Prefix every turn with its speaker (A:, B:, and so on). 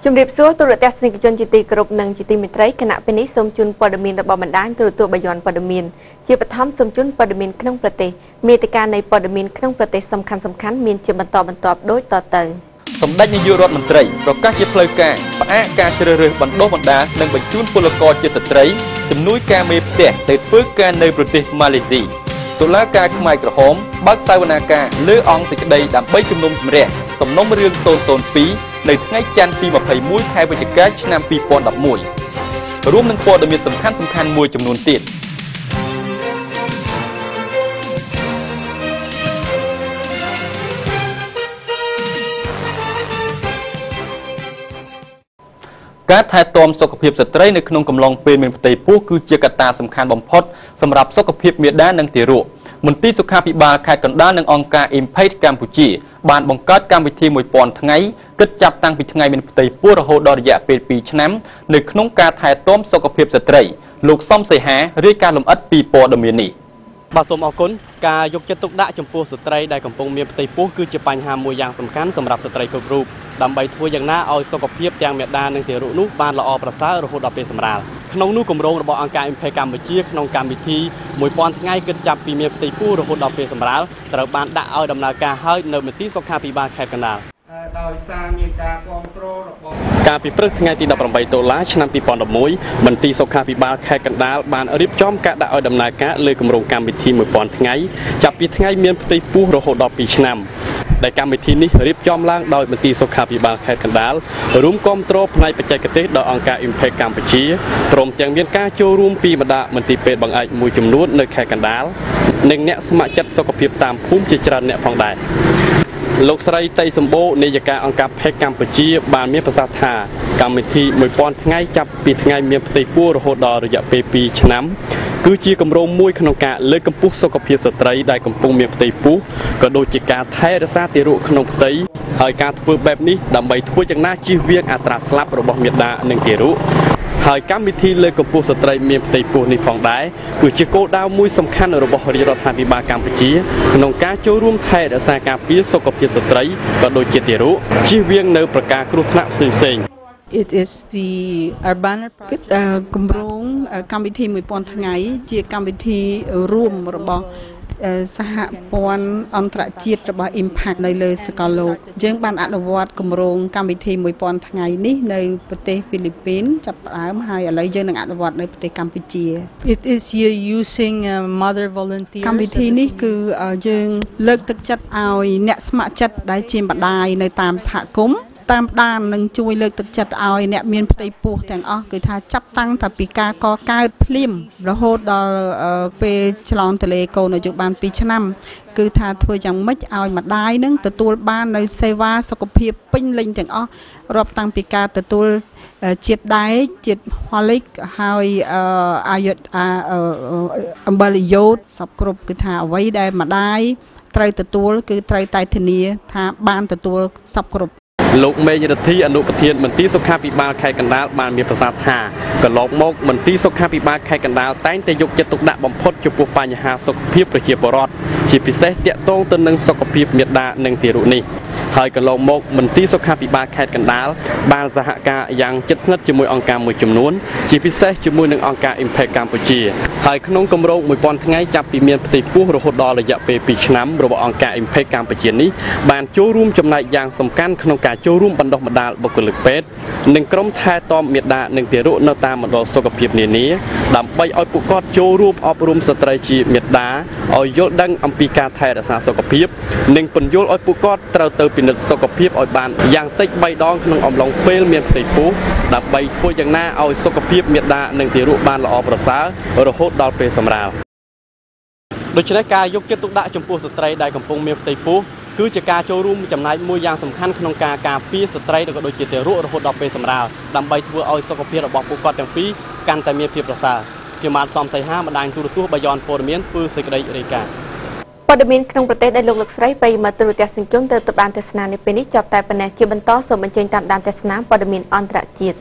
A: ជំរាបសួរទូរទស្សនិកជនជាទីគោរពនិងជាទីមេត្រីគណៈពេលនេះសូមជូនព័ត៌មានរបស់បណ្ដាញទូរទស្សន៍បាយ័នព័ត៌មានជាបឋមសូមជូនព័ត៌មានក្នុងប្រទេសមេតិការនៃព័ត៌មានក្នុងប្រទេសសំខាន់មានជាបន្តបន្ទាប់ដូចតទៅសម្ដេចនាយករដ្ឋមន្ត្រីប្រកាសជាផ្លូវការផ្អាកការជ្រើសរើសបណ្ដុះបណ្ដាលនិងបញ្ជូនពលករជាស្ត្រីជំនួយការមេផ្ទះទៅធ្វើការនៅប្រទេសម៉ាឡេស៊ីតុលាការខ្មែរក្រហមបើកសវនាការលើអង្គសេចក្តីដើម្បីជំនុំជម្រះសំណុំរឿង002នៅថ្ងៃច័ន្ទទី21ខែវិច្ឆិកាឆ្នាំ2011រួមនឹងព័ត៌មានសំខាន់មួយចំនួនទៀតការថែទាំសុខភាពស្ត្រីនៅក្នុងកំឡុងពេលមានផ្ទៃពោះគឺជាកត្តាសំខាន់បំផុតសម្រាប់សុខភាពមាតានិងទារកមន្ទីរសុខាភិបាលខេត្តកណ្ដាលនិងអង្គការ Impact កម្ពុជាបានបង្កើតកម្មវិធី1000ថ្ងៃគិតចាប់តាំងពីថ្ងៃមានផ្ទៃពោះរហូតដល់រយៈពេល2ឆ្នាំនៅក្នុងការថែទាំសុខភាពស្ត្រីលោកសំសីហារាយការណ៍លម្អិតពីព័ត៌មាននេះបាទសូមអរគុណការយកចិត្តទុកដាក់ចំពោះស្ត្រីដែលកំពុងមានផ្ទៃពោះគឺជាបញ្ហាមួយយ៉ាងសំខាន់សម្រាប់ស្ត្រីគ្រប់រូបដើម្បីធ្វើយ៉ាងណាឲ្យសុខភាពទាំងមាតានិងទារកនោះបានល្អប្រសើររហូតដល់ពេលសម្រាលក្នុងនោះគម្រោងរបស់អង្គការ Impact កម្ពុជាក្នុងកម្មវិធី1000ថ្ងៃគិតចាប់ពីមានផ្ទៃពោះរហូតដល់ពេលសម្រាលត្រូវបានដាក់ឲ្យដំណើរការហើយនៅមន្ទីរសុខាភិបាលខេត្តកណ្ដាលដោយសារមានការគ្រប់គ្រងរបស់កាលពីព្រឹកថ្ងៃទី18ដុល្លារឆ្នាំ2011មន្ទីរសុខាភិបាលខេត្តកណ្ដាលបានរៀបចំការដាក់ឲ្យដំណើរការលើគម្រោងកម្មវិធី1000ថ្ងៃចាប់ពីថ្ងៃមានផ្ទៃពោះរហូតដល់2ឆ្នាំដែលកម្មវិធីនេះរៀបចំឡើងដោយមន្ទីរសុខាភិបាលខេត្តកណ្ដាលរួមគាំទ្រផ្នែកបច្ចេកទេសដោយអង្គការ Impact កម្ពុជាព្រមទាំងមានការចូលរួមពីបណ្ដាមន្ទីរពេទ្យបង្អែកមួយចំនួននៅខេត្តកណ្ដាលនិងអ្នកស្ម័គ្រចិត្តសុខភាពតាមភូមិជាច្រើនអ្នកផងដែរលោកស្រីតៃសម្បូរនាយិកាអង្គការ Impact កម្ពុជាបានមានប្រសាសន៍ថាកម្មវិធី1000ថ្ងៃចាប់ពីថ្ងៃមានផ្ទៃពោះរហូតដល់រយៈពេល2ឆ្នាំគឺជាគម្រោងមួយក្នុងការលើកកម្ពស់សុខភាពស្ត្រីដែលកំពុងមានផ្ទៃពោះក៏ដូចជាការថែរក្សាទារកក្នុងផ្ទៃហើយការធ្វើបែបនេះដើម្បីធ្វើយ៉ាងណាជៀសវាងអត្រាស្លាប់របស់មាតានិងទារកហើយកម្មវិធីលើកកម្ពស់ស្ត្រីមានផ្ទៃពោះនេះផងដែរគឺជាគោលដៅមួយសំខាន់របស់រាជរដ្ឋាភិបាលកម្ពុជាក្នុងការចូលរួមថែរក្សាការពារសុខភាពស្ត្រីក៏ដូចជាទារកជៀសវាងនៅប្រការគ្រោះថ្នាក់ផ្សេងៗ
B: It is the urban គម្រោងកម្មវិធី1000ថ្ងៃជាកម្មវិធីរួមរបស់សហព័ន្ធអន្តរជាតិរបស់ Impact នៅលើសកលលោកយើងបានអនុវត្តគម្រោងកម្មវិធី1000ថ្ងៃនេះនៅប្រទេសហ្វីលីពីនចាប់ផ្ដើមហើយឥឡូវយើងនឹងអនុវត្តនៅប្រទេសកម្ពុជា
C: It is using mother volunteers
B: កម្មវិធីនេះគឺយើងលើកទឹកចិត្តឲ្យអ្នកស្ម័គ្រចិត្តដែលជាម្ដាយនៅតាមសហគមន៍តាមដាននឹងជួយលើកទឹកចិត្តឲ្យអ្នកមានផ្ទៃពោះទាំងអស់គឺថាចាប់តាំងតែពីការកកើតភ្លាមរហូតដល់ពេលឆ្លងទន្លេកូនអាយុបាន2ឆ្នាំគឺថាធ្វើយ៉ាងម៉េចឲ្យម្ដាយនឹងទទួលបាននៅសេវាសុខភាពពេញលេញទាំងអស់រាប់តាំងពីការទទួលជាតិដែកជាតិហូលីកហើយអាយុអំបិលយ៉ូតសពគ្រប់គឺថាអ្វីដែលម្ដាយត្រូវទទួលគឺត្រូវតែធានាថាបានទទួលសពគ្រប់
A: លោកមេញរដ្ឋាអនុប្រធានមន្ទីរសុខាភិបាលខេត្តកណ្ដាលបានមានប្រសាសន៍ថាកន្លងមកមន្ទីរសុខាភិបាលខេត្តកណ្ដាលតែងតែយកចិត្តទុកដាក់បំផុតចំពោះបញ្ហាសុខភាពប្រជាពលរដ្ឋជាពិសេសទាក់ទងទៅនឹងសុខភាពមាតានិងទារកនេះហើយកន្លងមកមន្ទីរសុខាភិបាលខេត្តកណ្ដាលបានសហការយ៉ាងជិតស្និទ្ធជាមួយអង្គការមួយចំនួនជាពិសេសជាមួយនឹងអង្គការ Impact កម្ពុជាហើយក្នុងគម្រោង1000ថ្ងៃចាប់ពីមានផ្ទៃពោះរហូតដល់រយៈពេល2ឆ្នាំរបស់អង្គការ Impact កម្ពុជានេះបានចូលរួមចំណែកយ៉ាងសំខាន់ក្នុងការចូលរួមបណ្ដុះបណ្ដាលបុគ្គលិកពេទ្យនិងក្រុមថែទាំមាតានិងទារកនៅតាមមណ្ឌលសុខភាពនានាដើម្បីឲ្យពួកគាត់ចូលរួមអប់រំស្ត្រីជាមាតាឲ្យយល់ដឹងអំពីការថែរក្សាសុខភាពនិងពន្យល់ឲ្យពួកគាត់ត្រូវទៅពិនិត្យសុខភាពឲ្យបានយ៉ាងតិច3ដងក្នុងអំឡុងពេលមានផ្ទៃពោះដើម្បីធ្វើយ៉ាងណាឲ្យសុខភាពមាតានិងទារកបានល្អប្រសើររហូតដល់ពេលសម្រាលដូច្នេះការយកចិត្តទុកដាក់ចំពោះស្ត្រីដែលកំពុងមានផ្ទៃពោះគឺជាការចូលរួមចំណែកមួយយ៉ាងសំខាន់ក្នុងការការពារស្ត្រីក៏ដូចជាទារករហូតដល់ពេលសម្រាលដើម្បីធ្វើឲ្យសុខភាពរបស់ពួកគាត់ទាំងពីរកាន់តែមានភាពប្រសើរជាបានសំសីហាបណ្ដាញទូរទស្សន៍បាយ័នព័ត៌មានធ្វើសេចក្តីរាយការណ៍ព័ត៌មានក្នុងប្រទេសដែលលោកស្រីប្រិយមិត្តទូរទស្សនិកជនទៅបានទស្សនានៅពេលនេះចាប់តែប៉ុណ្ណេះជាបន្តសូមអញ្ជើញតាមដានទស្សនាព័ត៌មានអន្តរជាតិ